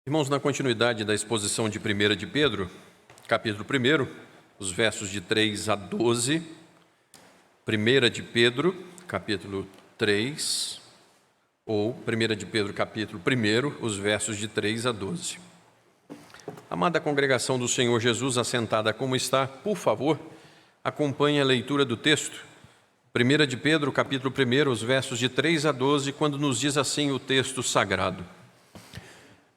Irmãos, na continuidade da exposição de 1 de Pedro, capítulo 1, os versos de 3 a 12, 1 de Pedro, capítulo 3, ou 1 de Pedro, capítulo 1, os versos de 3 a 12. Amada congregação do Senhor Jesus, assentada como está, por favor, acompanhe a leitura do texto. 1 de Pedro, capítulo 1, os versos de 3 a 12, quando nos diz assim o texto sagrado.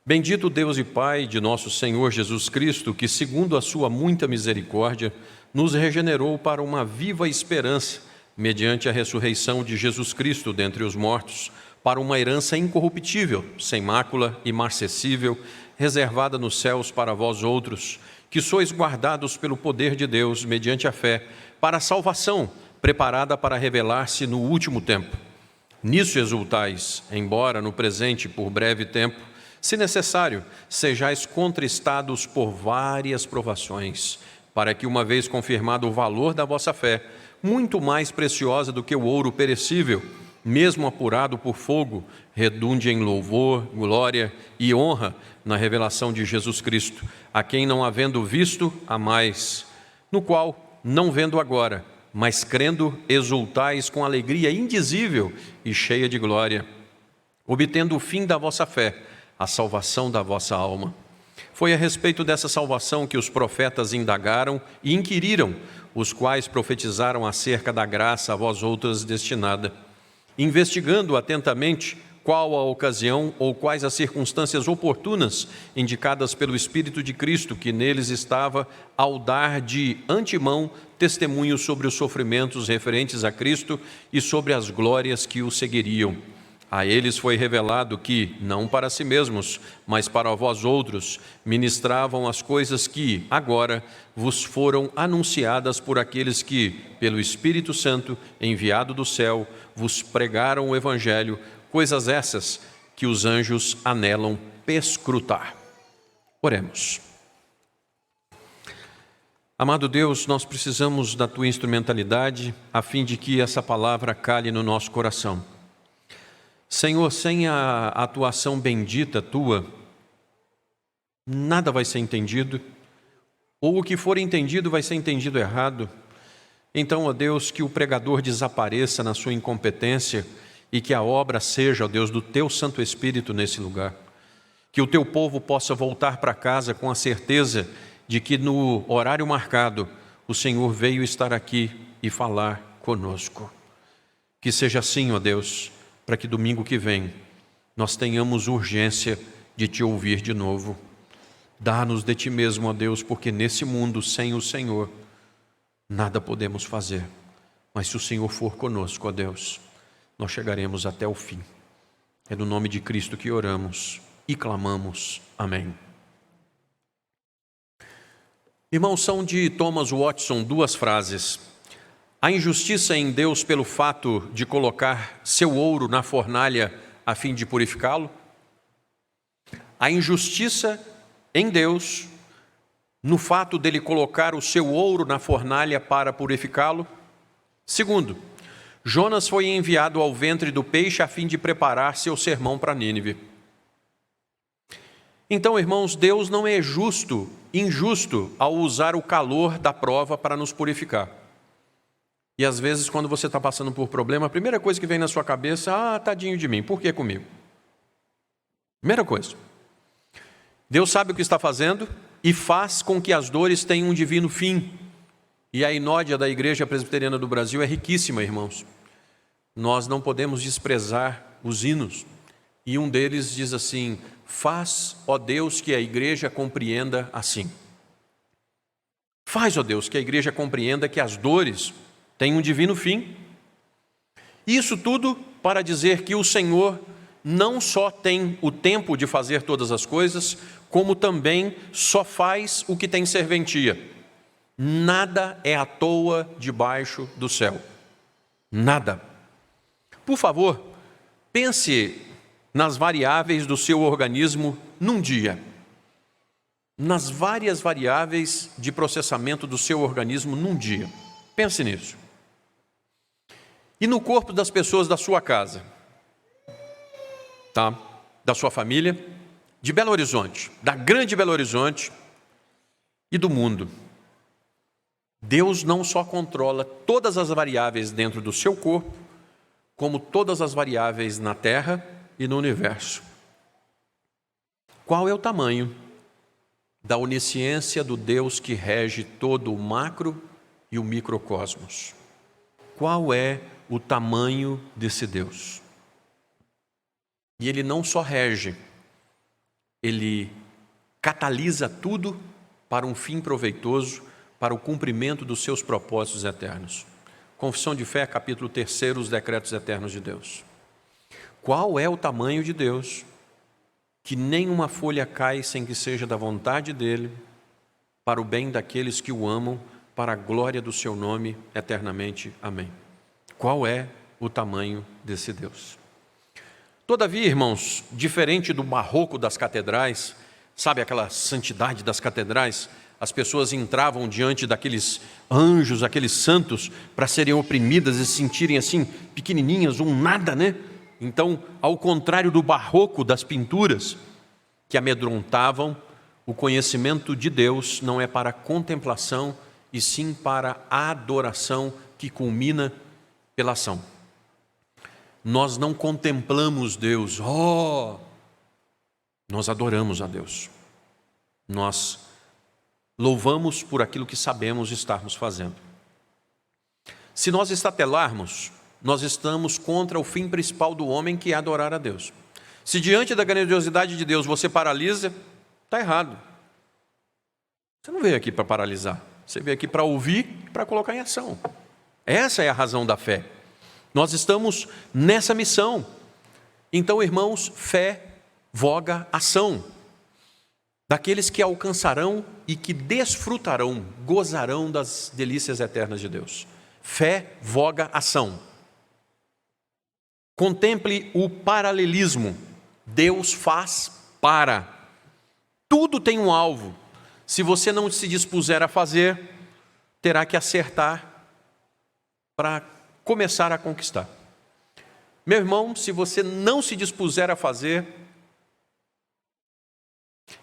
Bendito Deus e Pai de nosso Senhor Jesus Cristo, que, segundo a sua muita misericórdia, nos regenerou para uma viva esperança, mediante a ressurreição de Jesus Cristo dentre os mortos, para uma herança incorruptível, sem mácula, imarcessível, reservada nos céus para vós outros, que sois guardados pelo poder de Deus, mediante a fé, para a salvação, preparada para revelar-se no último tempo. Nisso exultais, embora no presente, por breve tempo, se necessário, sejais contristados por várias provações, para que, uma vez confirmado o valor da vossa fé, muito mais preciosa do que o ouro perecível, mesmo apurado por fogo, redunde em louvor, glória e honra na revelação de Jesus Cristo, a quem, não havendo visto, amais, no qual, não vendo agora, mas crendo, exultais com alegria indizível e cheia de glória, obtendo o fim da vossa fé, a salvação da vossa alma. Foi a respeito dessa salvação que os profetas indagaram e inquiriram, os quais profetizaram acerca da graça a vós outras destinada, investigando atentamente qual a ocasião ou quais as circunstâncias oportunas indicadas pelo Espírito de Cristo que neles estava, ao dar de antemão testemunho sobre os sofrimentos referentes a Cristo e sobre as glórias que o seguiriam. A eles foi revelado que, não para si mesmos, mas para vós outros, ministravam as coisas que, agora, vos foram anunciadas por aqueles que, pelo Espírito Santo, enviado do céu, vos pregaram o Evangelho, coisas essas que os anjos anelam perscrutar. Oremos. Amado Deus, nós precisamos da Tua instrumentalidade, a fim de que essa palavra cale no nosso coração. Senhor, sem a atuação bendita Tua, nada vai ser entendido, ou o que for entendido vai ser entendido errado. Então, ó Deus, que o pregador desapareça na sua incompetência e que a obra seja, ó Deus, do Teu Santo Espírito nesse lugar. Que o Teu povo possa voltar para casa com a certeza de que no horário marcado o Senhor veio estar aqui e falar conosco. Que seja assim, ó Deus, para que domingo que vem nós tenhamos urgência de Te ouvir de novo. Dá-nos de Ti mesmo, ó Deus, porque nesse mundo, sem o Senhor, nada podemos fazer. Mas se o Senhor for conosco, ó Deus, nós chegaremos até o fim. É no nome de Cristo que oramos e clamamos. Amém. Irmãos, são de Thomas Watson duas frases. A injustiça em Deus pelo fato de colocar seu ouro na fornalha a fim de purificá-lo. A injustiça em Deus no fato dele colocar o seu ouro na fornalha para purificá-lo. Segundo, Jonas foi enviado ao ventre do peixe a fim de preparar seu sermão para Nínive. Então, irmãos, Deus não é injusto ao usar o calor da prova para nos purificar. E às vezes, quando você está passando por problema, a primeira coisa que vem na sua cabeça, tadinho de mim, por que comigo? Primeira coisa. Deus sabe o que está fazendo e faz com que as dores tenham um divino fim. E a inódia da Igreja Presbiteriana do Brasil é riquíssima, irmãos. Nós não podemos desprezar os hinos. E um deles diz assim: faz, ó Deus, que a Igreja compreenda assim. Faz, ó Deus, que a Igreja compreenda que as dores tem um divino fim. Isso tudo para dizer que o Senhor não só tem o tempo de fazer todas as coisas, como também só faz o que tem serventia. Nada é à toa debaixo do céu. Nada. Por favor, pense nas variáveis do seu organismo num dia. Nas várias variáveis de processamento do seu organismo num dia. Pense nisso. E no corpo das pessoas da sua casa, tá? Da sua família, de Belo Horizonte, da grande Belo Horizonte e do mundo. Deus não só controla todas as variáveis dentro do seu corpo, como todas as variáveis na Terra e no universo. Qual é o tamanho da onisciência do Deus que rege todo o macro e o microcosmos? Qual é o tamanho desse Deus? E Ele não só rege, Ele catalisa tudo para um fim proveitoso, para o cumprimento dos seus propósitos eternos. Confissão de Fé, capítulo 3, os decretos eternos de Deus. Qual é o tamanho de Deus, que nenhuma folha cai sem que seja da vontade dEle, para o bem daqueles que o amam, para a glória do seu nome, eternamente. Amém. Qual é o tamanho desse Deus? Todavia, irmãos, diferente do barroco das catedrais, sabe aquela santidade das catedrais? As pessoas entravam diante daqueles anjos, aqueles santos, para serem oprimidas e se sentirem assim, pequenininhas, um nada, né? Então, ao contrário do barroco das pinturas, que amedrontavam, o conhecimento de Deus não é para contemplação, e sim para a adoração que culmina pela ação. Nós não contemplamos Deus, nós adoramos a Deus. Nós louvamos por aquilo que sabemos estarmos fazendo. Se nós estatelarmos, nós estamos contra o fim principal do homem, que é adorar a Deus. Se diante da grandiosidade de Deus você paralisa, está errado. Você não veio aqui para paralisar, você veio aqui para ouvir e para colocar em ação. Essa é a razão da fé. Nós estamos nessa missão. Então, irmãos, fé voga ação. Daqueles que alcançarão e que desfrutarão, gozarão das delícias eternas de Deus. Fé voga ação. Contemple o paralelismo. Deus faz para. Tudo tem um alvo. Se você não se dispuser a fazer, terá que acertar para começar a conquistar. Meu irmão, se você não se dispuser a fazer,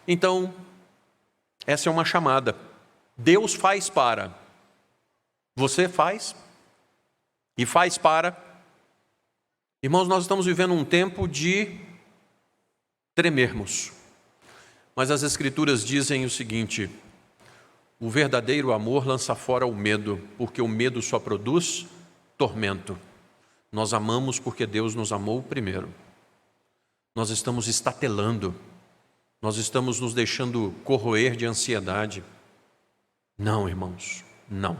então, essa é uma chamada. Deus faz para. Você faz e faz para. Irmãos, nós estamos vivendo um tempo de tremermos. Mas as Escrituras dizem o seguinte: o verdadeiro amor lança fora o medo, porque o medo só produz tormento. Nós amamos porque Deus nos amou primeiro. Nós estamos estatelando. Nós estamos nos deixando corroer de ansiedade. Não, irmãos, não.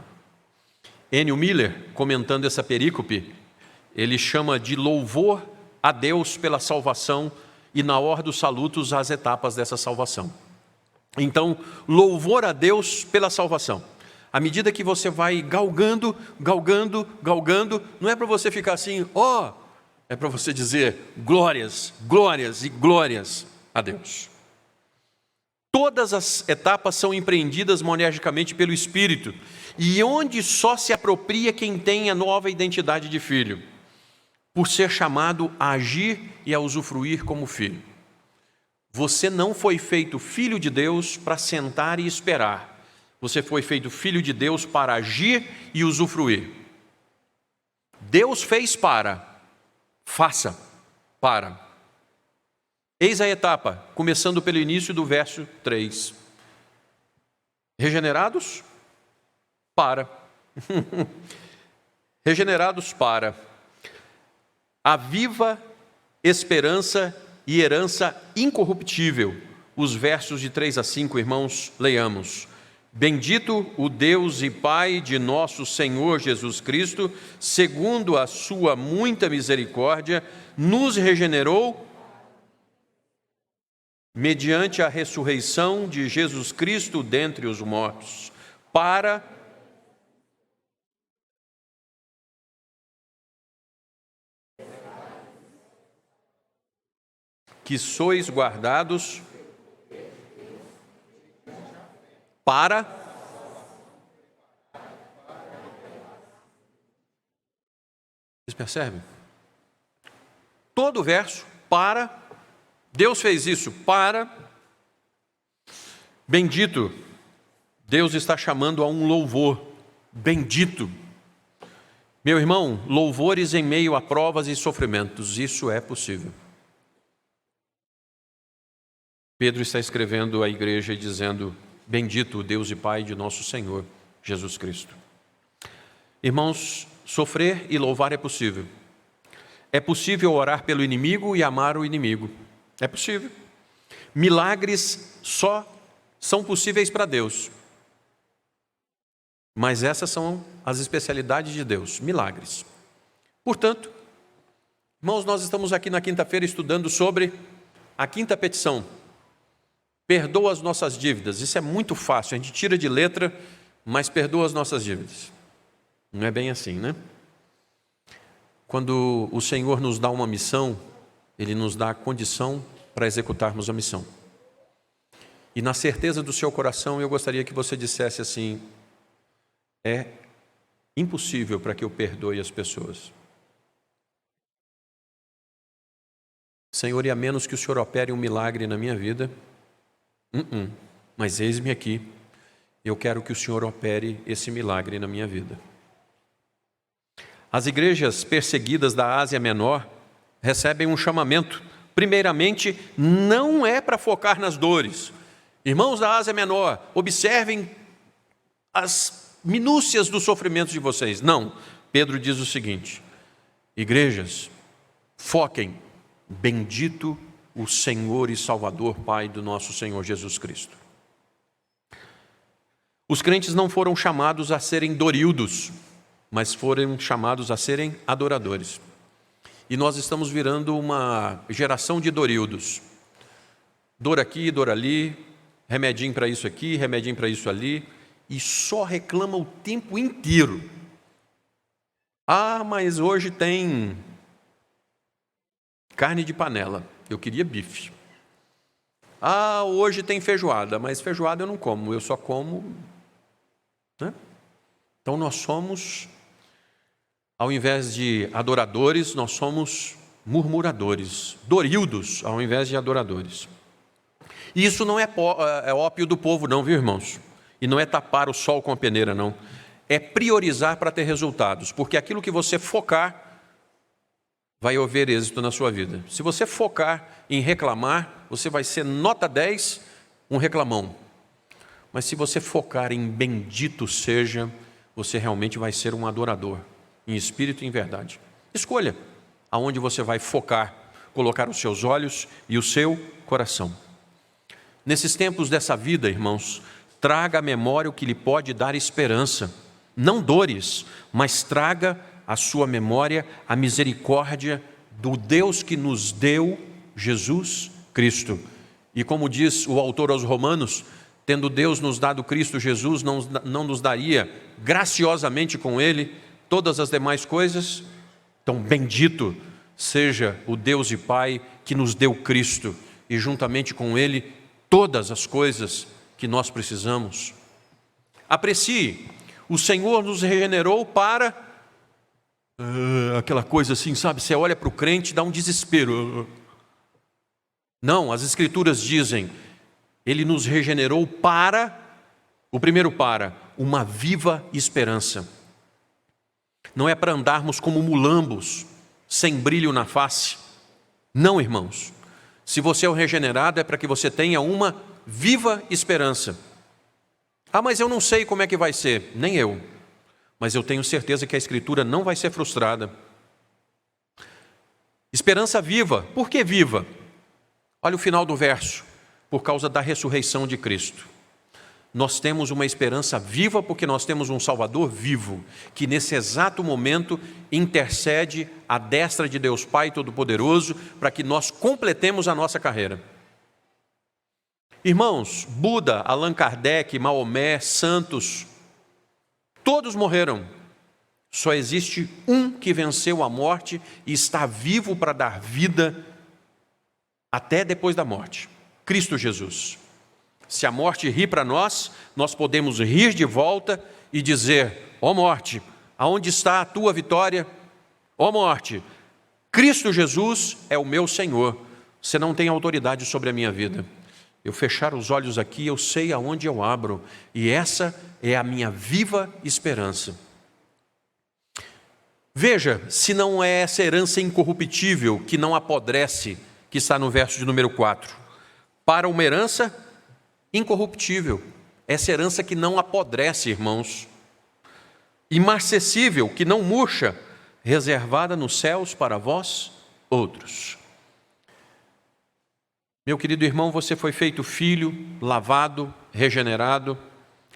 Ennio Miller, comentando essa perícope, ele chama de louvor a Deus pela salvação e na ordem dos salutos as etapas dessa salvação. Então, louvor a Deus pela salvação. À medida que você vai galgando, não é para você ficar assim, é para você dizer glórias, glórias e glórias a Deus. Todas as etapas são empreendidas monergicamente pelo Espírito, e onde só se apropria quem tem a nova identidade de filho, por ser chamado a agir e a usufruir como filho. Você não foi feito filho de Deus para sentar e esperar. Você foi feito filho de Deus para agir e usufruir. Deus fez para, faça para. Eis a etapa, começando pelo início do verso 3. Regenerados? Para. Regenerados para. A viva esperança e herança incorruptível. Os versos de 3 a 5, irmãos, leiamos. Bendito o Deus e Pai de nosso Senhor Jesus Cristo, segundo a sua muita misericórdia, nos regenerou mediante a ressurreição de Jesus Cristo dentre os mortos, para que sois guardados para vocês percebem? Todo verso para Deus fez isso para... Bendito, Deus está chamando a um louvor. Bendito. Meu irmão, louvores em meio a provas e sofrimentos, isso é possível. Pedro está escrevendo à igreja e dizendo: bendito o Deus e Pai de nosso Senhor Jesus Cristo. Irmãos, sofrer e louvar é possível. É possível orar pelo inimigo e amar o inimigo. É possível. Milagres só são possíveis para Deus. Mas essas são as especialidades de Deus, milagres. Portanto, irmãos, nós estamos aqui na quinta-feira estudando sobre a quinta petição. Perdoa as nossas dívidas. Isso é muito fácil, a gente tira de letra, mas perdoa as nossas dívidas. Não é bem assim, né? Quando o Senhor nos dá uma missão, Ele nos dá a condição para executarmos a missão. E na certeza do seu coração, eu gostaria que você dissesse assim: é impossível para que eu perdoe as pessoas. Senhor, e a menos que o Senhor opere um milagre na minha vida, mas eis-me aqui, eu quero que o Senhor opere esse milagre na minha vida. As igrejas perseguidas da Ásia Menor recebem um chamamento. Primeiramente, não é para focar nas dores. Irmãos da Ásia Menor, observem as minúcias dos sofrimentos de vocês. Não, Pedro diz o seguinte: igrejas, foquem, bendito o Senhor e Salvador, Pai do nosso Senhor Jesus Cristo. Os crentes não foram chamados a serem dorildos, mas foram chamados a serem adoradores. E nós estamos virando uma geração de dorildos. Dor aqui, dor ali, remedinho para isso aqui, remedinho para isso ali, e só reclama o tempo inteiro. Ah, mas hoje tem carne de panela, eu queria bife. Ah, hoje tem feijoada, mas feijoada eu não como, eu só como... né? Então nós somos, ao invés de adoradores, nós somos murmuradores, dorildos, ao invés de adoradores. E isso não é ópio do povo não, viu, irmãos? E não é tapar o sol com a peneira, não. É priorizar para ter resultados, porque aquilo que você focar vai haver êxito na sua vida. Se você focar em reclamar, você vai ser nota 10, um reclamão. Mas se você focar em bendito seja, você realmente vai ser um adorador, em espírito e em verdade. Escolha aonde você vai focar, colocar os seus olhos e o seu coração. Nesses tempos dessa vida, irmãos, traga à memória o que lhe pode dar esperança. Não dores, mas traga à sua memória a misericórdia do Deus que nos deu Jesus Cristo. E como diz o autor aos Romanos, tendo Deus nos dado Cristo Jesus, não nos daria graciosamente com Ele todas as demais coisas? Então, bendito seja o Deus e Pai que nos deu Cristo e juntamente com Ele todas as coisas que nós precisamos. Aprecie, o Senhor nos regenerou para... aquela coisa assim, sabe? Você olha para o crente, dá um desespero. Não, as Escrituras dizem, Ele nos regenerou para, o primeiro para, uma viva esperança. Não é para andarmos como mulambos, sem brilho na face. Não, irmãos. Se você é o regenerado, é para que você tenha uma viva esperança. Ah, mas eu não sei como é que vai ser. Nem eu. Mas eu tenho certeza que a Escritura não vai ser frustrada. Esperança viva. Por que viva? Olha o final do verso. Por causa da ressurreição de Cristo. Nós temos uma esperança viva porque nós temos um Salvador vivo, que nesse exato momento intercede à destra de Deus Pai Todo-Poderoso para que nós completemos a nossa carreira. Irmãos, Buda, Allan Kardec, Maomé, santos, todos morreram. Só existe um que venceu a morte e está vivo para dar vida até depois da morte. Cristo Jesus. Se a morte ri para nós, nós podemos rir de volta e dizer: ó morte, aonde está a tua vitória? Ó morte, Cristo Jesus é o meu Senhor. você não tem autoridade sobre a minha vida. Eu fechar os olhos aqui, eu sei aonde eu abro, e essa é a minha viva esperança. Veja, se não é essa herança incorruptível, que não apodrece, que está no verso de número 4, para uma herança incorruptível, essa herança que não apodrece, irmãos, imarcessível, que não murcha, reservada nos céus para vós outros. Meu querido irmão, você foi feito filho, lavado, regenerado,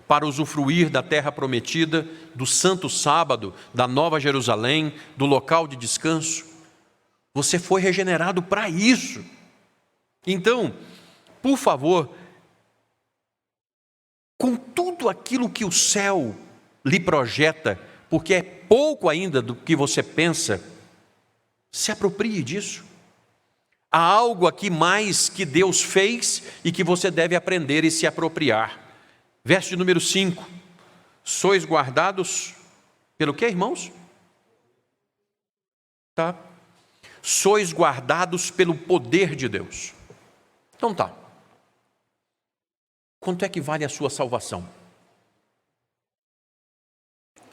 para usufruir da terra prometida, do santo sábado, da nova Jerusalém, do local de descanso. Você foi regenerado para isso. Então, por favor, com tudo aquilo que o céu lhe projeta, porque é pouco ainda do que você pensa, se aproprie disso. Há algo aqui mais que Deus fez e que você deve aprender e se apropriar. Verso de número 5. Sois guardados pelo quê, irmãos? Tá. Sois guardados pelo poder de Deus. Então tá. Quanto é que vale a sua salvação?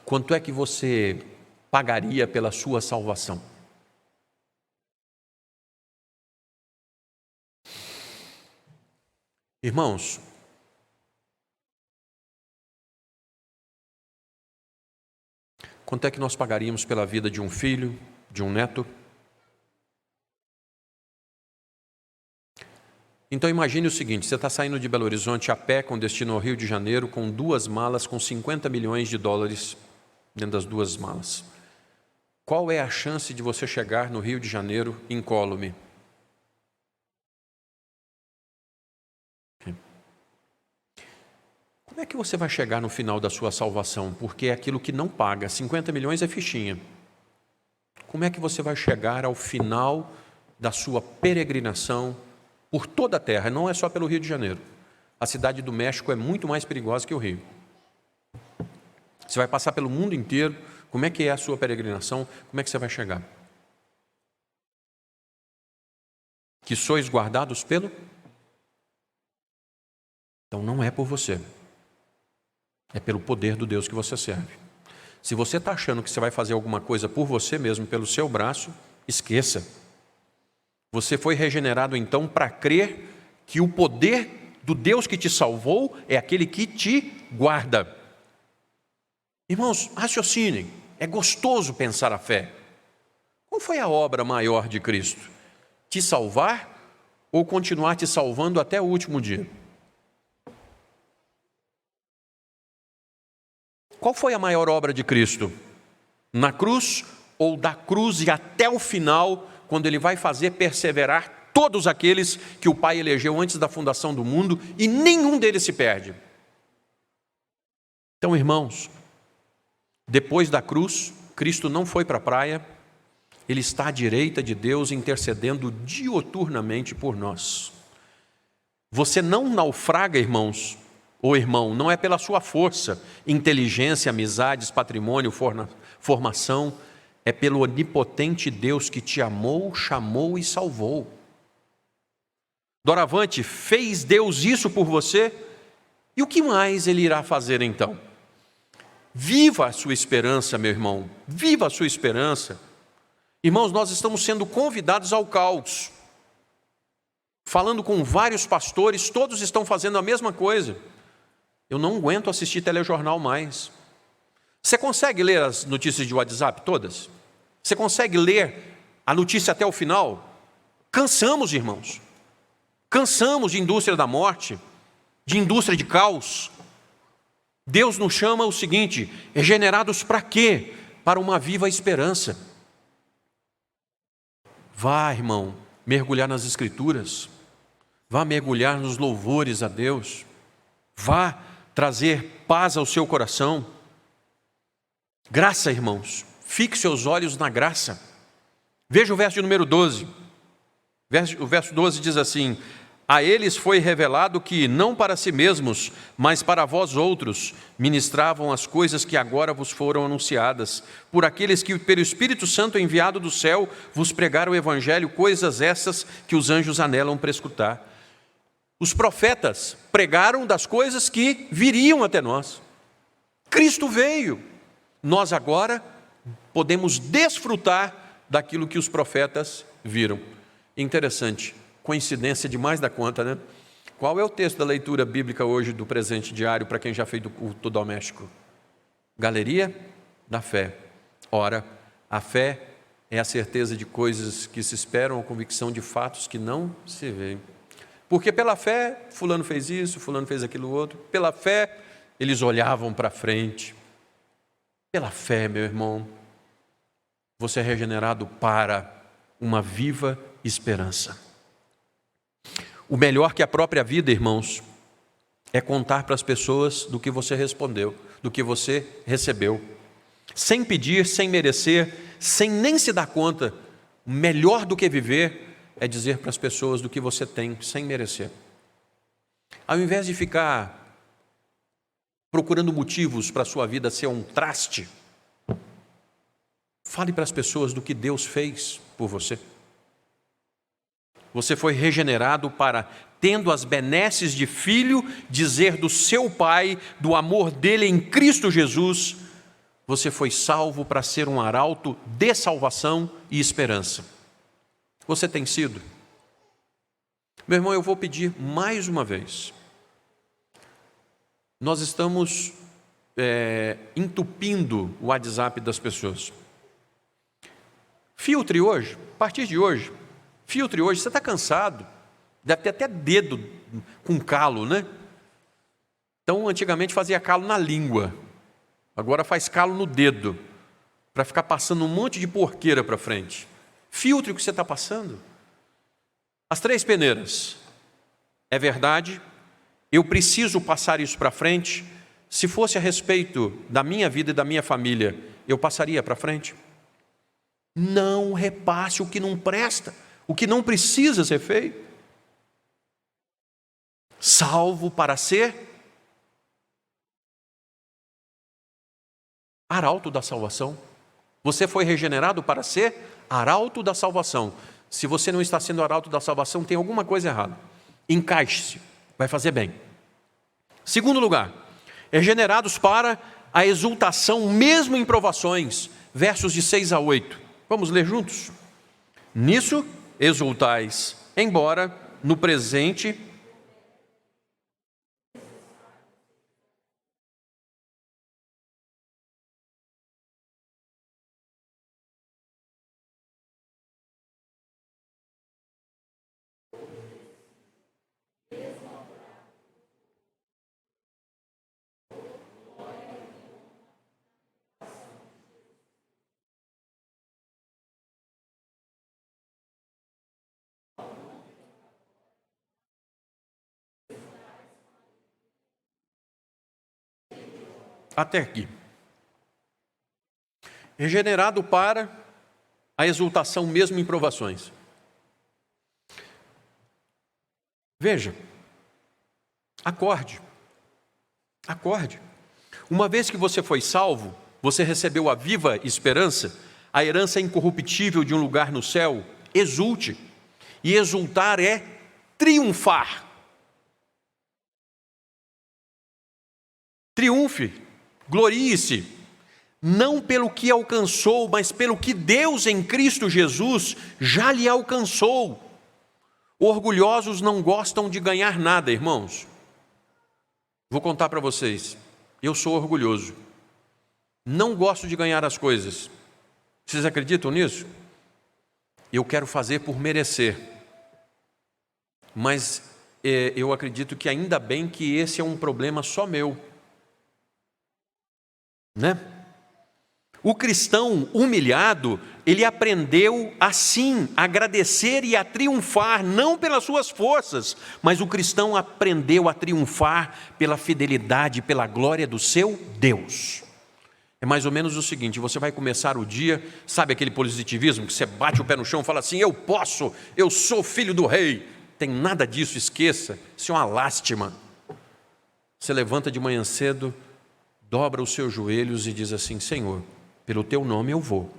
Quanto é que você pagaria pela sua salvação? Irmãos, quanto é que nós pagaríamos pela vida de um filho, de um neto? Então imagine o seguinte, você está saindo de Belo Horizonte a pé com destino ao Rio de Janeiro com 2 malas com 50 milhões de dólares dentro das 2 malas. Qual é a chance de você chegar no Rio de Janeiro incólume? Como é que você vai chegar no final da sua salvação? Porque é aquilo que não paga. 50 milhões é fichinha. Como é que você vai chegar ao final da sua peregrinação por toda a terra? Não é só pelo Rio de Janeiro. A cidade do México é muito mais perigosa que o Rio. Você vai passar pelo mundo inteiro. Como é que é a sua peregrinação? Como é que você vai chegar? Que sois guardados pelo? Então não é por você. É pelo poder do Deus que você serve. Se você está achando que você vai fazer alguma coisa por você mesmo, pelo seu braço, esqueça. Você foi regenerado então para crer que o poder do Deus que te salvou é aquele que te guarda. Irmãos, raciocinem. É gostoso pensar a fé. Qual foi a obra maior de Cristo? Te salvar ou continuar te salvando até o último dia? Qual foi a maior obra de Cristo? Na cruz ou da cruz e até o final, quando Ele vai fazer perseverar todos aqueles que o Pai elegeu antes da fundação do mundo e nenhum deles se perde? Então, irmãos, depois da cruz, Cristo não foi para a praia, Ele está à direita de Deus intercedendo dioturnamente por nós. Você não naufraga, irmãos, ou irmão, não é pela sua força, inteligência, amizades, patrimônio, formação, é pelo onipotente Deus que te amou, chamou e salvou. Doravante, fez Deus isso por você? E o que mais Ele irá fazer então? Viva a sua esperança, meu irmão, viva a sua esperança. Irmãos, nós estamos sendo convidados ao caos. Falando com vários pastores, todos estão fazendo a mesma coisa. Eu não aguento assistir telejornal mais. Você consegue ler as notícias de WhatsApp todas? Você consegue ler a notícia até o final? Cansamos, irmãos. Cansamos de indústria da morte, de indústria de caos. Deus nos chama o seguinte: regenerados para quê? Para uma viva esperança. Vá, irmão, mergulhar nas Escrituras. Vá mergulhar nos louvores a Deus. Vá trazer paz ao seu coração. Graça, irmãos. Fixe seus olhos na graça. Veja o verso de número 12. O verso 12 diz assim: A eles foi revelado que, não para si mesmos, mas para vós outros, ministravam as coisas que agora vos foram anunciadas, por aqueles que, pelo Espírito Santo enviado do céu, vos pregaram o Evangelho, coisas essas que os anjos anelam para escutar. Os profetas pregaram das coisas que viriam até nós. Cristo veio. Nós agora podemos desfrutar daquilo que os profetas viram. Interessante. Coincidência demais da conta, né? Qual é o texto da leitura bíblica hoje do presente diário para quem já fez do culto doméstico? Galeria da fé. Ora, a fé é a certeza de coisas que se esperam, a convicção de fatos que não se veem. Porque pela fé, fulano fez isso, fulano fez aquilo outro. Pela fé, eles olhavam para frente. Pela fé, meu irmão, você é regenerado para uma viva esperança. O melhor que a própria vida, irmãos, é contar para as pessoas do que você respondeu, do que você recebeu. Sem pedir, sem merecer, sem nem se dar conta, melhor do que viver é dizer para as pessoas do que você tem, sem merecer. Ao invés de ficar procurando motivos para a sua vida ser um traste, fale para as pessoas do que Deus fez por você. Você foi regenerado para, tendo as benesses de filho, dizer do seu Pai, do amor dele em Cristo Jesus. Você foi salvo para ser um arauto de salvação e esperança. Você tem sido? Meu irmão, eu vou pedir mais uma vez. Nós estamos entupindo o WhatsApp das pessoas. Filtre hoje, a partir de hoje. Filtre hoje, você está cansado, deve ter até dedo com calo, né? Então, antigamente fazia calo na língua, agora faz calo no dedo, para ficar passando um monte de porqueira para frente. Filtre o que você está passando. As 3 peneiras. É verdade, eu preciso passar isso para frente. Se fosse a respeito da minha vida e da minha família, eu passaria para frente. Não repasse o que não presta. O que não precisa ser feito. Salvo para ser arauto da salvação. Você foi regenerado para ser arauto da salvação. Se você não está sendo arauto da salvação, tem alguma coisa errada. Encaixe-se, vai fazer bem. Segundo lugar, regenerados para a exultação, mesmo em provações. Versos de 6 a 8. Vamos ler juntos? Nisso exultais, embora no presente até aqui. Regenerado para a exultação mesmo em provações. Veja, acorde. Uma vez que você foi salvo, você recebeu a viva esperança, a herança incorruptível de um lugar no céu, exulte. E exultar é triunfar. Triunfe. Glorie-se, não pelo que alcançou, mas pelo que Deus em Cristo Jesus já lhe alcançou. Orgulhosos não gostam de ganhar nada, irmãos. Vou contar para vocês, eu sou orgulhoso. Não gosto de ganhar as coisas. Vocês acreditam nisso? Eu quero fazer por merecer. Mas eu acredito que ainda bem que esse é um problema só meu. Né? O cristão humilhado, ele aprendeu assim, a agradecer e a triunfar, não pelas suas forças, mas o cristão aprendeu a triunfar pela fidelidade, pela glória do seu Deus. É mais ou menos o seguinte, você vai começar o dia, sabe aquele positivismo que você bate o pé no chão e fala assim, eu posso, eu sou filho do rei. tem nada disso, esqueça, isso é uma lástima. Você levanta de manhã cedo, dobra os seus joelhos e diz assim: Senhor, pelo teu nome eu vou,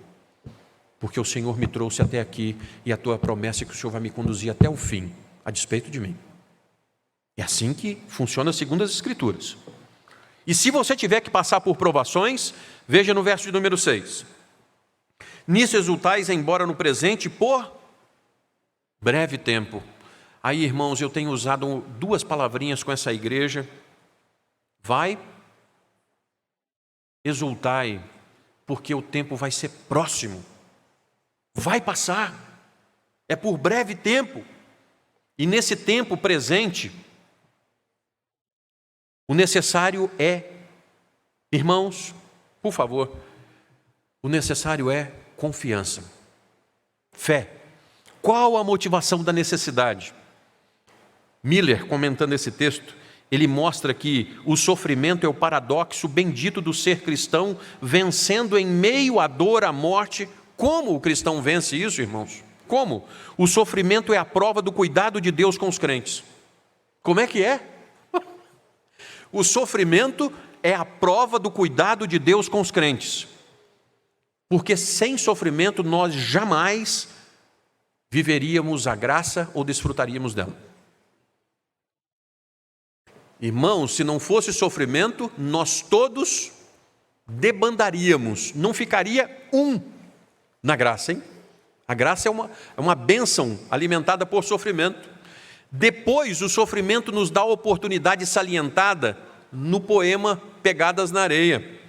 porque o Senhor me trouxe até aqui e a tua promessa é que o Senhor vai me conduzir até o fim, a despeito de mim. É assim que funciona segundo as Escrituras. E se você tiver que passar por provações, veja no verso de número 6. Nisso exultais, embora no presente, por breve tempo. Aí, irmãos, eu tenho usado duas palavrinhas com essa igreja. Vai, exultai, porque o tempo vai ser próximo. Vai passar. É por breve tempo. E nesse tempo presente, o necessário é, irmãos, por favor, o necessário é confiança, fé. Qual a motivação da necessidade? Miller, comentando esse texto, ele mostra que o sofrimento é o paradoxo bendito do ser cristão, vencendo em meio à dor, à morte. Como o cristão vence isso, irmãos? Como? O sofrimento é a prova do cuidado de Deus com os crentes. Como é que é? O sofrimento é a prova do cuidado de Deus com os crentes. Porque sem sofrimento nós jamais viveríamos a graça ou desfrutaríamos dela. Irmãos, se não fosse sofrimento, nós todos debandaríamos, não ficaria um na graça, hein? A graça é uma bênção alimentada por sofrimento. Depois, o sofrimento nos dá a oportunidade salientada no poema Pegadas na Areia.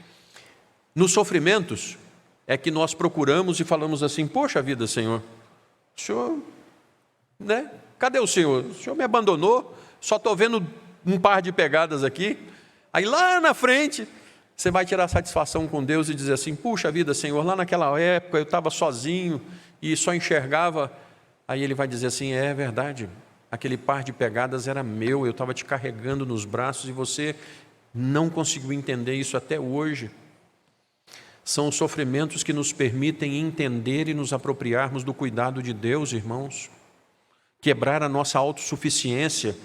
Nos sofrimentos é que nós procuramos e falamos assim: poxa vida, Senhor, o Senhor, né? Cadê o Senhor? O Senhor me abandonou, só estou vendo um par de pegadas aqui. Aí lá na frente, você vai tirar satisfação com Deus e dizer assim: puxa vida, Senhor, lá naquela época eu estava sozinho e só enxergava. Aí Ele vai dizer assim: é verdade, aquele par de pegadas era meu, eu estava te carregando nos braços e você não conseguiu entender isso até hoje. São os sofrimentos que nos permitem entender e nos apropriarmos do cuidado de Deus, irmãos. Quebrar a nossa autossuficiência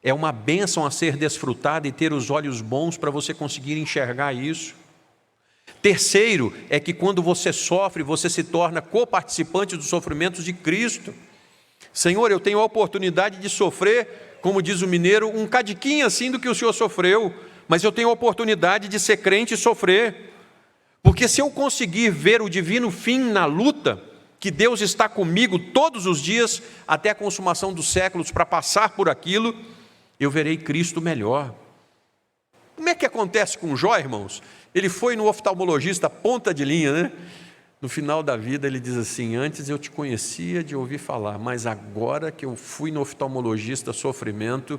é uma bênção a ser desfrutada e ter os olhos bons para você conseguir enxergar isso. Terceiro, é que quando você sofre, você se torna coparticipante dos sofrimentos de Cristo. Senhor, eu tenho a oportunidade de sofrer, como diz o mineiro, um cadiquinho assim do que o Senhor sofreu, mas eu tenho a oportunidade de ser crente e sofrer. Porque se eu conseguir ver o divino fim na luta, que Deus está comigo todos os dias, até a consumação dos séculos, para passar por aquilo, eu verei Cristo melhor. Como é que acontece com Jó, irmãos? Ele foi no oftalmologista, ponta de linha, né? No final da vida ele diz assim: antes eu te conhecia de ouvir falar, mas agora que eu fui no oftalmologista, sofrimento,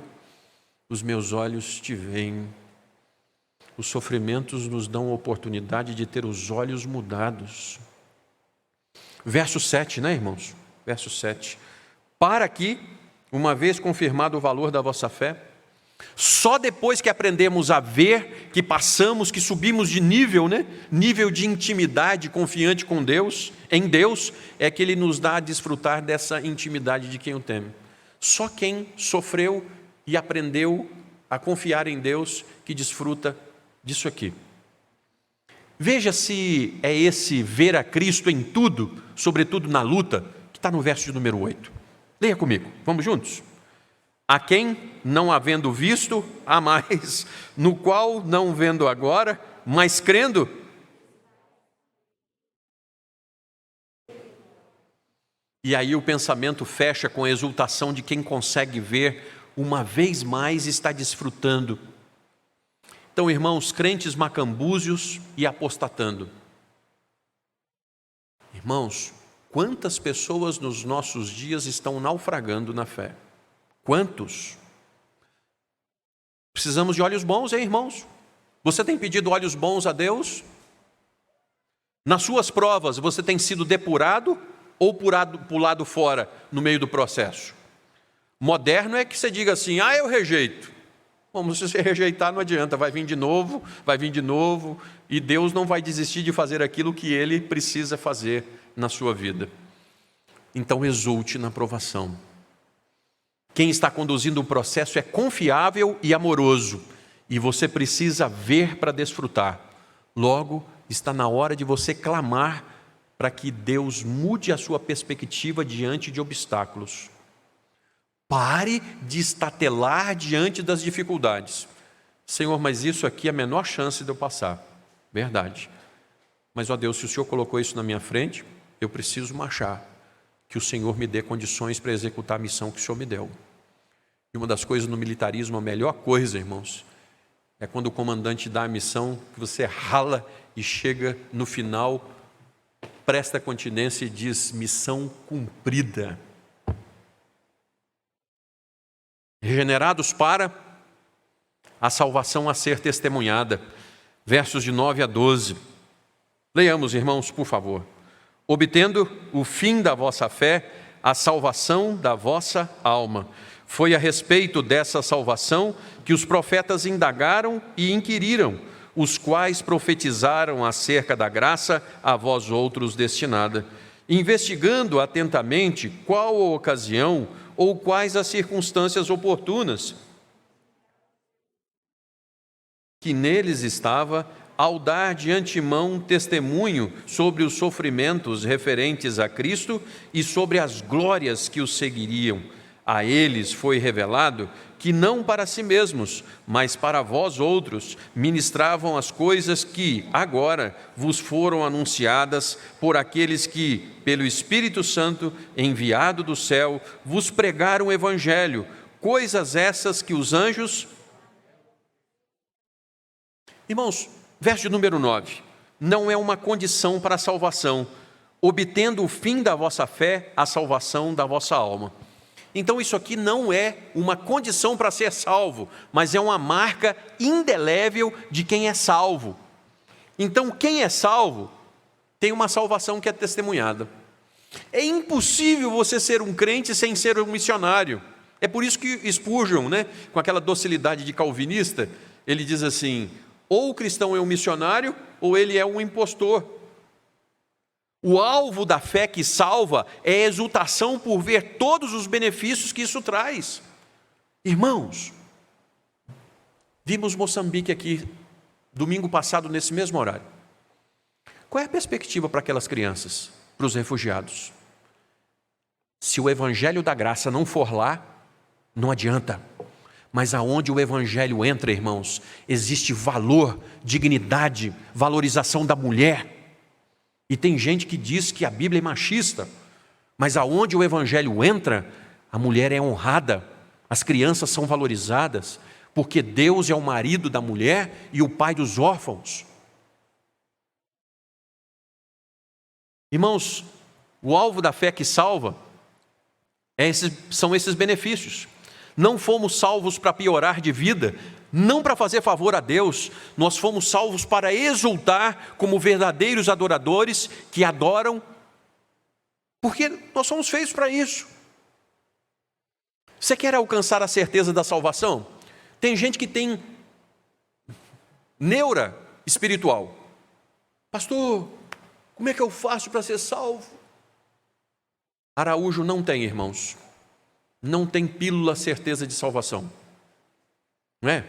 os meus olhos te veem. Os sofrimentos nos dão a oportunidade de ter os olhos mudados. Verso 7, né, irmãos? Verso 7. Para que, uma vez confirmado o valor da vossa fé, só depois que aprendemos a ver, que passamos, que subimos de nível, né? Nível de intimidade confiante com Deus, em Deus, é que Ele nos dá a desfrutar dessa intimidade de quem o teme. Só quem sofreu e aprendeu a confiar em Deus que desfruta disso aqui. Veja se é esse ver a Cristo em tudo, sobretudo na luta, que está no verso de número 8. Leia comigo, vamos juntos? A quem, não havendo visto, há mais, no qual, não vendo agora, mas crendo. E aí o pensamento fecha com a exultação de quem consegue ver, uma vez mais está desfrutando. Então, irmãos, crentes macambúzios e apostatando. Irmãos, quantas pessoas nos nossos dias estão naufragando na fé? Quantos? Precisamos de olhos bons, hein, irmãos? Você tem pedido olhos bons a Deus? Nas suas provas, você tem sido depurado ou pulado fora no meio do processo? Moderno é que você diga assim: ah, eu rejeito. Bom, se você rejeitar não adianta, vai vir de novo, e Deus não vai desistir de fazer aquilo que Ele precisa fazer na sua vida. Então exulte na provação. Quem está conduzindo o processo é confiável e amoroso, e você precisa ver para desfrutar. Logo, está na hora de você clamar para que Deus mude a sua perspectiva diante de obstáculos. Pare de estatelar diante das dificuldades. Senhor, mas isso aqui é a menor chance de eu passar. Verdade. Mas, ó Deus, se o Senhor colocou isso na minha frente, eu preciso marchar. Que o Senhor me dê condições para executar a missão que o Senhor me deu. E uma das coisas no militarismo, a melhor coisa, irmãos, é quando o comandante dá a missão, que você rala e chega no final, presta continência e diz: missão cumprida. Regenerados para a salvação a ser testemunhada. Versos de 9 a 12. Leiamos, irmãos, por favor. Obtendo o fim da vossa fé, a salvação da vossa alma. Foi a respeito dessa salvação que os profetas indagaram e inquiriram, os quais profetizaram acerca da graça a vós outros destinada, investigando atentamente qual a ocasião ou quais as circunstâncias oportunas que neles estava, ao dar de antemão testemunho sobre os sofrimentos referentes a Cristo e sobre as glórias que os seguiriam. A eles foi revelado que não para si mesmos, mas para vós outros, ministravam as coisas que agora vos foram anunciadas por aqueles que, pelo Espírito Santo, enviado do céu, vos pregaram o Evangelho, coisas essas que os anjos... Irmãos, verso número 9, não é uma condição para a salvação, obtendo o fim da vossa fé, a salvação da vossa alma. Então isso aqui não é uma condição para ser salvo, mas é uma marca indelével de quem é salvo. Então quem é salvo tem uma salvação que é testemunhada. É impossível você ser um crente sem ser um missionário. É por isso que Spurgeon, com aquela docilidade de calvinista, ele diz assim: ou o cristão é um missionário, ou ele é um impostor. O alvo da fé que salva é a exultação por ver todos os benefícios que isso traz. Irmãos, vimos Moçambique aqui, domingo passado, nesse mesmo horário. Qual é a perspectiva para aquelas crianças, para os refugiados? Se o evangelho da graça não for lá, não adianta. Mas aonde o evangelho entra, irmãos, existe valor, dignidade, valorização da mulher. E tem gente que diz que a Bíblia é machista, mas aonde o evangelho entra, a mulher é honrada, as crianças são valorizadas, porque Deus é o marido da mulher e o pai dos órfãos. Irmãos, o alvo da fé que salva são esses benefícios. Não fomos salvos para piorar de vida, não para fazer favor a Deus, nós fomos salvos para exultar como verdadeiros adoradores que adoram, porque nós somos feitos para isso. Você quer alcançar a certeza da salvação? Tem gente que tem neura espiritual. Pastor, como é que eu faço para ser salvo? Araújo não tem, irmãos. Não tem pílula certeza de salvação. Não é?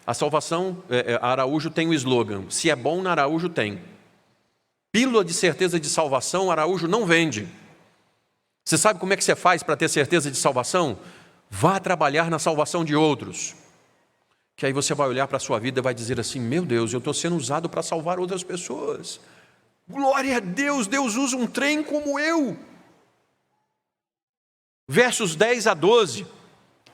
A salvação, a Araújo tem o slogan: se é bom, na Araújo tem. Pílula de certeza de salvação, Araújo não vende. Você sabe como é que você faz para ter certeza de salvação? Vá trabalhar na salvação de outros. Que aí você vai olhar para a sua vida e vai dizer assim: meu Deus, eu estou sendo usado para salvar outras pessoas. Glória a Deus, Deus usa um trem como eu. Versos 10 a 12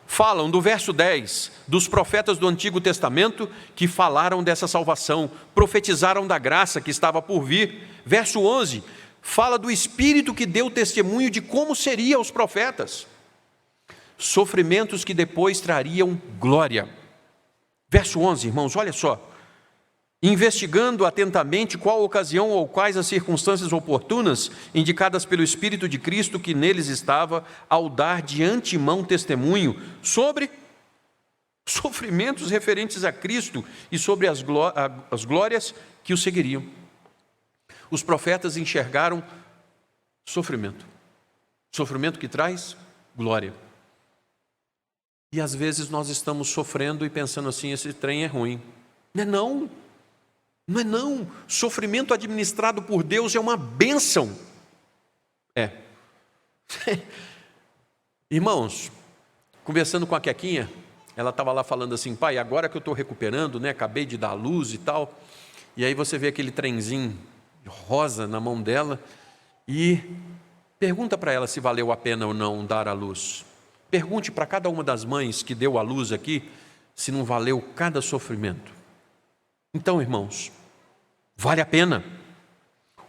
falam do verso 10 dos profetas do Antigo Testamento que falaram dessa salvação, profetizaram da graça que estava por vir. Verso 11 fala do Espírito que deu testemunho de como seriam os profetas, sofrimentos que depois trariam glória. Verso 11, irmãos, olha só: investigando atentamente qual ocasião ou quais as circunstâncias oportunas indicadas pelo Espírito de Cristo que neles estava, ao dar de antemão testemunho sobre sofrimentos referentes a Cristo e sobre as glórias que o seguiriam. Os profetas enxergaram sofrimento, sofrimento que traz glória. E às vezes nós estamos sofrendo e pensando assim, esse trem é ruim. Não é não. Não é não. Sofrimento administrado por Deus é uma bênção. É. Irmãos, conversando com a Quequinha, ela estava lá falando assim, pai, agora que eu estou recuperando, né, acabei de dar a luz e tal, e aí você vê aquele trenzinho rosa na mão dela, e pergunta para ela se valeu a pena ou não dar a luz. Pergunte para cada uma das mães que deu a luz aqui, se não valeu cada sofrimento. Então, irmãos, vale a pena.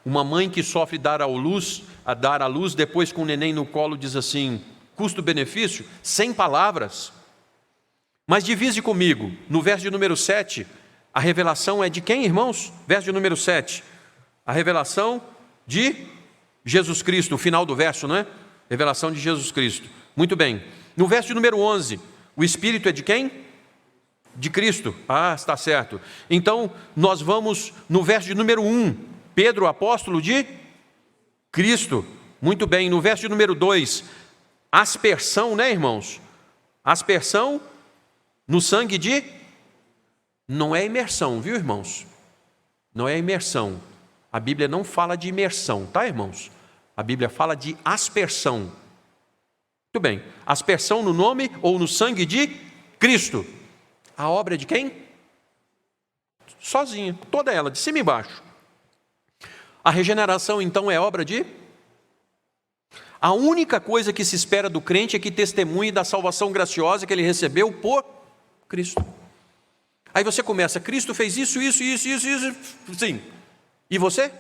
Uma mãe que sofre dar à luz, depois com o neném no colo diz assim, custo-benefício, sem palavras. Mas divise comigo, no verso de número 7, a revelação é de quem, irmãos? Verso de número 7, a revelação de Jesus Cristo, o final do verso, não é? Revelação de Jesus Cristo. Muito bem. No verso de número 11, o Espírito é de quem? De Cristo. Ah, está certo. Então, nós vamos no verso de número 1, Pedro, apóstolo de Cristo. Muito bem. No verso de número 2, aspersão, né, irmãos? Aspersão no sangue de... Não é imersão, viu, irmãos? Não é imersão. A Bíblia não fala de imersão, tá, irmãos? A Bíblia fala de aspersão. Muito bem. Aspersão no nome ou no sangue de Cristo. A obra é de quem? Sozinha, toda ela, de cima e embaixo. A regeneração, então, é obra de... A única coisa que se espera do crente é que testemunhe da salvação graciosa que ele recebeu por Cristo. Aí você começa, Cristo fez isso, sim. E você?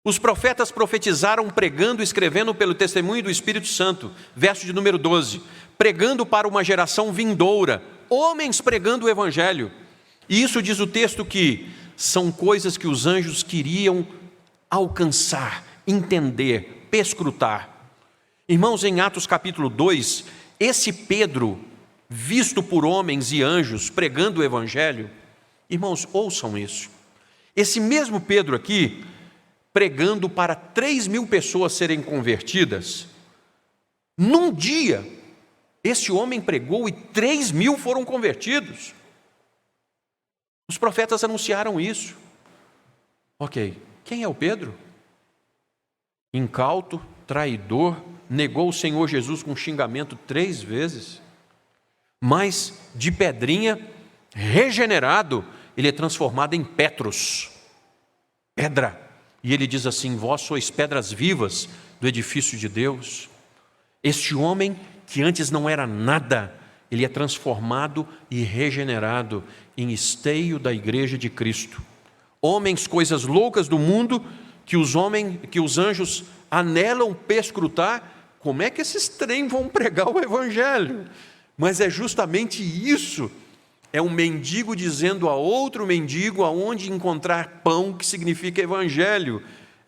Os profetas profetizaram pregando e escrevendo pelo testemunho do Espírito Santo. Verso de número 12. Pregando para uma geração vindoura. Homens pregando o Evangelho. E isso diz o texto que são coisas que os anjos queriam alcançar, entender, perscrutar. Irmãos, em Atos capítulo 2, esse Pedro, visto por homens e anjos, pregando o Evangelho, irmãos, ouçam isso. Esse mesmo Pedro aqui, pregando para 3.000 pessoas serem convertidas, num dia, esse homem pregou e 3.000 foram convertidos. Os profetas anunciaram isso. Ok, quem é o Pedro? Incauto, traidor, negou o Senhor Jesus com xingamento 3 vezes, mas de pedrinha, regenerado, ele é transformado em Petros, pedra. E ele diz assim, vós sois pedras vivas do edifício de Deus. Este homem que antes não era nada, ele é transformado e regenerado em esteio da igreja de Cristo. Homens, coisas loucas do mundo, que os anjos anelam perscrutar, como é que esses trem vão pregar o Evangelho? Mas é justamente isso. É um mendigo dizendo a outro mendigo aonde encontrar pão, que significa Evangelho.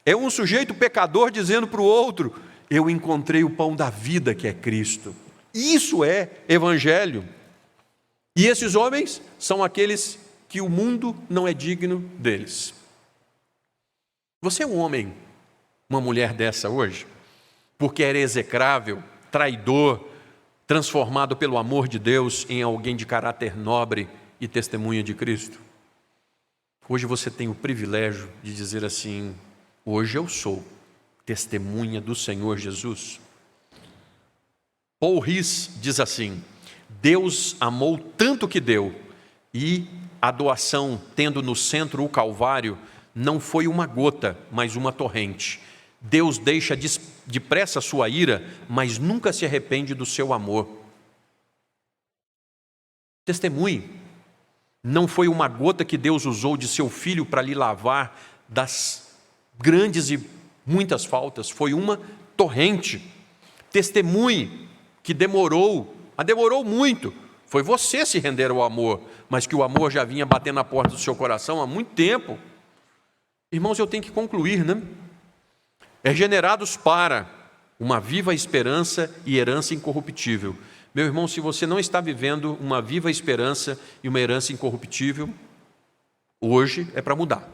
É um sujeito pecador dizendo para o outro, eu encontrei o pão da vida que é Cristo. Isso é Evangelho. E esses homens são aqueles que o mundo não é digno deles. Você é um homem, uma mulher dessa hoje, porque era execrável, traidor, transformado pelo amor de Deus em alguém de caráter nobre e testemunha de Cristo? Hoje você tem o privilégio de dizer assim, hoje eu sou testemunha do Senhor Jesus. Paul Riss diz assim, Deus amou tanto que deu, e a doação, tendo no centro o Calvário, não foi uma gota, mas uma torrente. Deus deixa depressa a sua ira, mas nunca se arrepende do seu amor. Testemunhe. Não foi uma gota que Deus usou de seu filho para lhe lavar das grandes e muitas faltas. Foi uma torrente. Testemunhe que demorou muito. Foi você se render ao amor, mas que o amor já vinha batendo na porta do seu coração há muito tempo. Irmãos, eu tenho que concluir, né? Regenerados para uma viva esperança e herança incorruptível. Meu irmão, se você não está vivendo uma viva esperança e uma herança incorruptível, hoje é para mudar.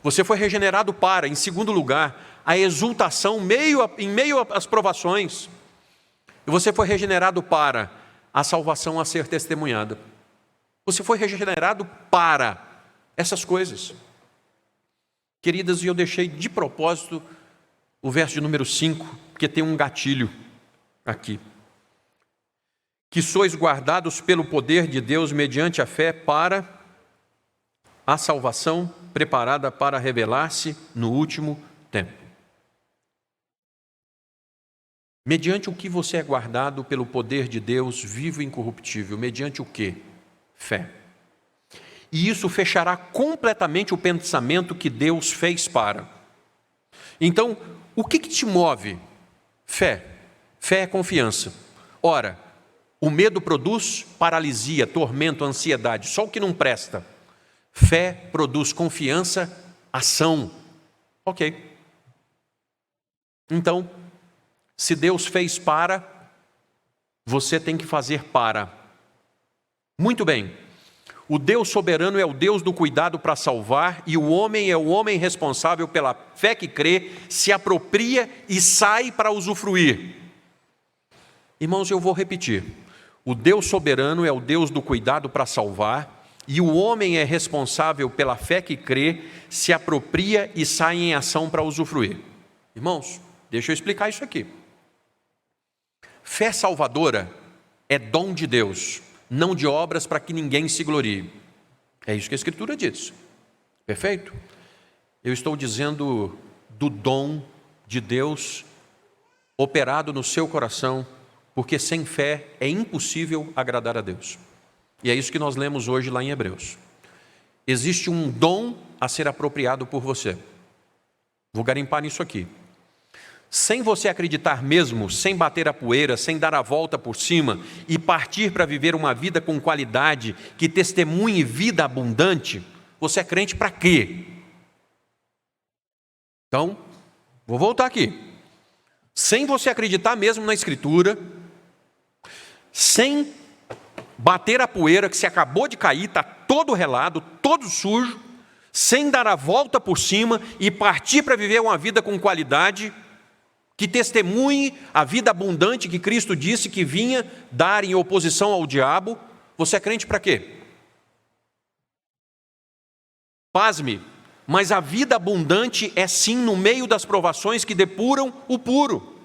Você foi regenerado para, em segundo lugar, a exultação em meio às provações. E você foi regenerado para a salvação a ser testemunhada. Você foi regenerado para essas coisas. Queridas, e eu deixei de propósito o verso de número 5, porque tem um gatilho aqui. Que sois guardados pelo poder de Deus mediante a fé para a salvação preparada para revelar-se no último tempo. Mediante o que você é guardado pelo poder de Deus vivo e incorruptível? Mediante o quê? Fé. E isso fechará completamente o pensamento que Deus fez para. Então, o que te move? Fé. Fé é confiança. Ora, o medo produz paralisia, tormento, ansiedade, só o que não presta. Fé produz confiança, ação. Ok. Então, se Deus fez para, você tem que fazer para. Muito bem. O Deus soberano é o Deus do cuidado para salvar, e o homem é o homem responsável pela fé que crê, se apropria e sai para usufruir. Irmãos, eu vou repetir. O Deus soberano é o Deus do cuidado para salvar, e o homem é responsável pela fé que crê, se apropria e sai em ação para usufruir. Irmãos, deixa eu explicar isso aqui. Fé salvadora é dom de Deus, não de obras para que ninguém se glorie. É isso que a Escritura diz. Perfeito? Eu estou dizendo do dom de Deus operado no seu coração, porque sem fé é impossível agradar a Deus. E é isso que nós lemos hoje lá em Hebreus. Existe um dom a ser apropriado por você. Vou garimpar nisso aqui. Sem você acreditar mesmo, sem bater a poeira, sem dar a volta por cima e partir para viver uma vida com qualidade, que testemunhe vida abundante, você é crente para quê? Então, vou voltar aqui. Sem você acreditar mesmo na Escritura, sem bater a poeira que se acabou de cair, está todo relado, todo sujo, sem dar a volta por cima e partir para viver uma vida com qualidade, que testemunhe a vida abundante que Cristo disse que vinha dar em oposição ao diabo, você é crente para quê? Pasme, mas a vida abundante é sim no meio das provações que depuram o puro.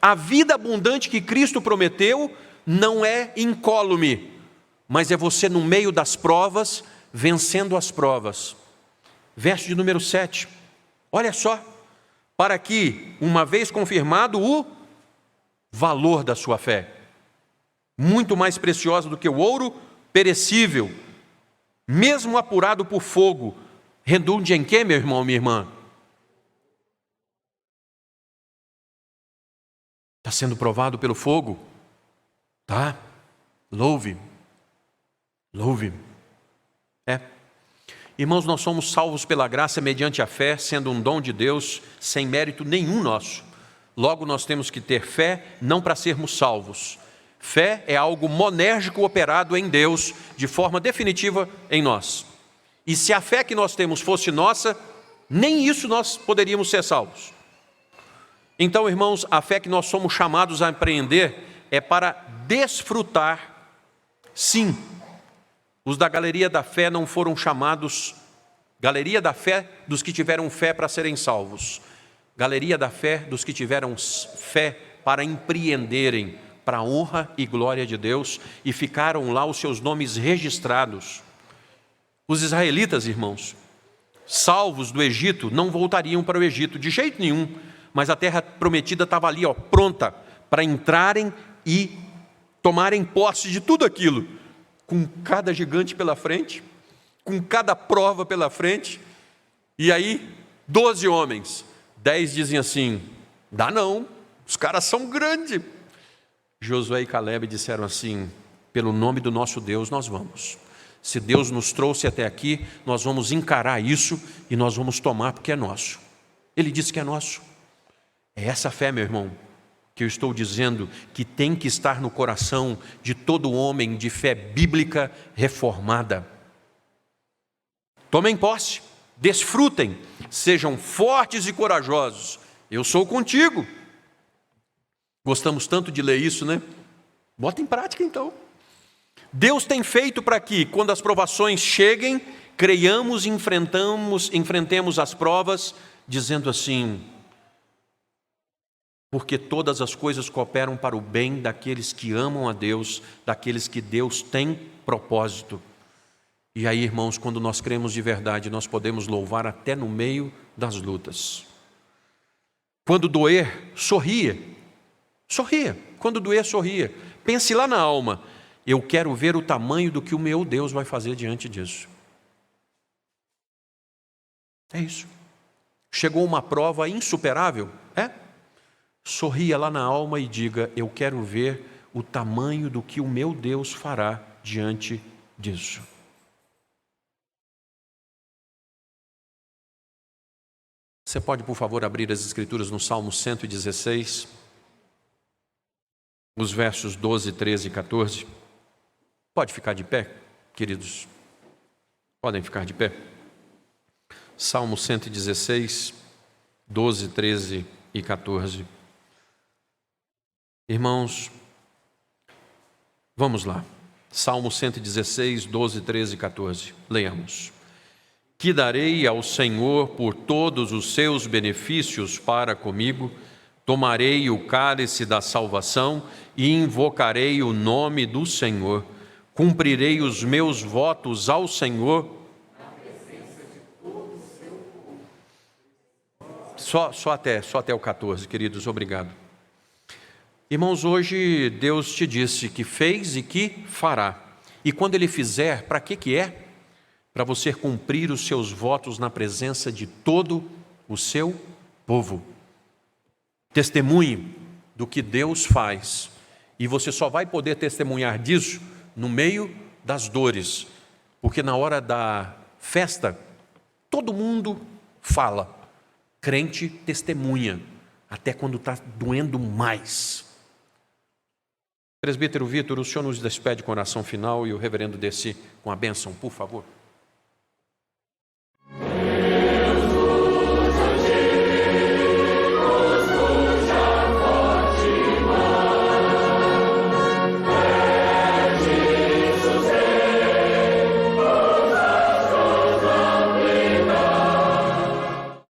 A vida abundante que Cristo prometeu não é incólume, mas é você no meio das provas, vencendo as provas. Verso de número 7, olha só. Para que, uma vez confirmado o valor da sua fé, muito mais preciosa do que o ouro perecível, mesmo apurado por fogo, redunde em quê, meu irmão, minha irmã? Está sendo provado pelo fogo? Tá? Louve. Louve. É. Irmãos, nós somos salvos pela graça mediante a fé, sendo um dom de Deus, sem mérito nenhum nosso. Logo, nós temos que ter fé, não para sermos salvos. Fé é algo monérgico operado em Deus, de forma definitiva em nós. E se a fé que nós temos fosse nossa, nem isso nós poderíamos ser salvos. Então, irmãos, a fé que nós somos chamados a empreender é para desfrutar, sim. Os da Galeria da Fé não foram chamados Galeria da Fé dos que tiveram fé para serem salvos. Galeria da Fé dos que tiveram fé para empreenderem para a honra e glória de Deus e ficaram lá os seus nomes registrados. Os israelitas, irmãos, salvos do Egito, não voltariam para o Egito de jeito nenhum, mas a terra prometida estava ali, pronta para entrarem e tomarem posse de tudo aquilo. Com cada gigante pela frente, com cada prova pela frente, e aí 12 homens, 10 dizem assim, dá não, os caras são grandes. Josué e Caleb disseram assim, pelo nome do nosso Deus nós vamos. Se Deus nos trouxe até aqui, nós vamos encarar isso e nós vamos tomar porque é nosso. Ele disse que é nosso. É essa fé, meu irmão, que eu estou dizendo que tem que estar no coração de todo homem de fé bíblica reformada. Tomem posse, desfrutem, sejam fortes e corajosos. Eu sou contigo. Gostamos tanto de ler isso, né? Bota em prática então. Deus tem feito para que, quando as provações cheguem, creiamos e enfrentemos as provas, dizendo assim: porque todas as coisas cooperam para o bem daqueles que amam a Deus, daqueles que Deus tem propósito. E aí, irmãos, quando nós cremos de verdade, nós podemos louvar até no meio das lutas. Quando doer, sorria. Sorria. Quando doer, sorria. Pense lá na alma: eu quero ver o tamanho do que o meu Deus vai fazer diante disso. É isso. Chegou uma prova insuperável? Sorria lá na alma e diga: eu quero ver o tamanho do que o meu Deus fará diante disso. Você pode, por favor, abrir as Escrituras no Salmo 116, os versos 12, 13 e 14. Pode ficar de pé, queridos? Podem ficar de pé. Salmo 116, 12, 13 e 14. Irmãos, vamos lá. Salmo 116, 12, 13 e 14. Leiamos. Que darei ao Senhor por todos os seus benefícios para comigo, tomarei o cálice da salvação e invocarei o nome do Senhor. Cumprirei os meus votos ao Senhor. Só até o 14, queridos, obrigado. Irmãos, hoje Deus te disse que fez e que fará. E quando Ele fizer, para que é? Para você cumprir os seus votos na presença de todo o seu povo. Testemunhe do que Deus faz. E você só vai poder testemunhar disso no meio das dores. Porque na hora da festa, todo mundo fala. Crente testemunha, até quando está doendo mais. Presbítero Vitor, o senhor nos despede com oração final e o reverendo desce com a bênção, por favor.